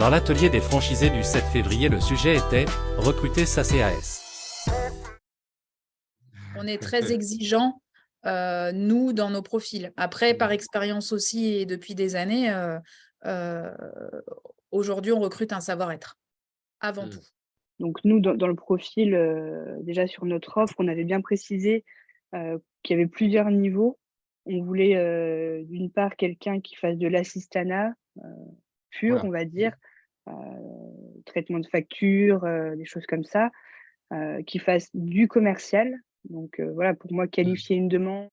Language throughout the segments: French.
Dans l'atelier des franchisés du 7 février, le sujet était « Recruter sa CAS ». On est très exigeants, nous, dans nos profils. Après, par expérience aussi et depuis des années, heu, aujourd'hui, on recrute un savoir-être, avant tout. Donc nous, dans le profil, déjà sur notre offre, on avait bien précisé, qu'il y avait plusieurs niveaux. On voulait, d'une part, quelqu'un qui fasse de l'assistanat, pur, Voilà. on va dire, heu, traitement de factures, des choses comme ça, qui fasse du commercial. Donc, voilà, pour moi, qualifier une demande.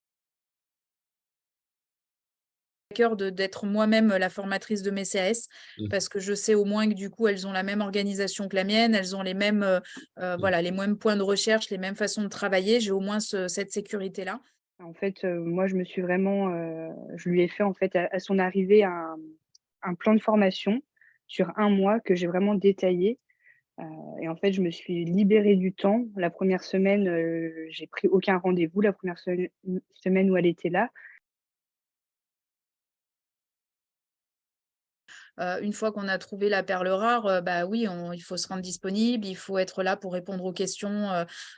Cœur d'être moi-même la formatrice de mes CAS Mmh. parce que je sais au moins que du coup elles ont la même organisation que la mienne, elles ont les mêmes, voilà, les mêmes points de recherche, les mêmes façons de travailler. J'ai au moins cette sécurité-là. En fait, moi, je me suis vraiment, je lui ai fait, en fait, à son arrivée, un plan de formation sur 1 mois que j'ai vraiment détaillé, et en fait, je me suis libérée du temps. La première semaine, j'ai pris aucun rendez-vous, la première semaine où elle était là. Une fois qu'on a trouvé la perle rare, bah oui, il faut se rendre disponible, il faut être là pour répondre aux questions.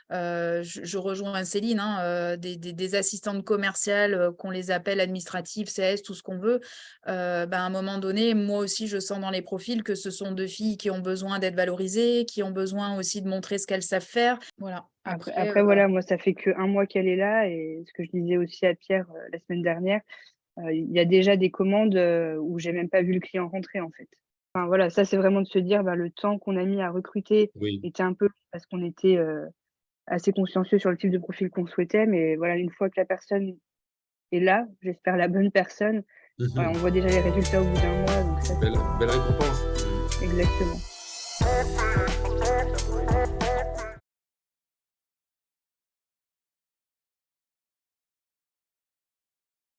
Je rejoins Céline, hein, des assistantes commerciales, qu'on les appelle administratives, CS, tout ce qu'on veut. Bah, à un moment donné, moi aussi, je sens dans les profils que ce sont 2 filles qui ont besoin d'être valorisées, qui ont besoin aussi de montrer ce qu'elles savent faire. Voilà. Après voilà, moi, ça fait que 1 mois qu'elle est là, et ce que je disais aussi à Pierre, la semaine dernière, il y a déjà des commandes, où j'ai même pas vu le client rentrer, en fait. Enfin voilà, ça, c'est vraiment de se dire, bah, le temps qu'on a mis à recruter Oui. était un peu parce qu'on était, assez consciencieux sur le type de profil qu'on souhaitait. Mais voilà, une fois que la personne est là, j'espère la bonne personne, voilà, on voit déjà les résultats au bout d'1 mois, donc ça, Belle c'est récompense. exactement.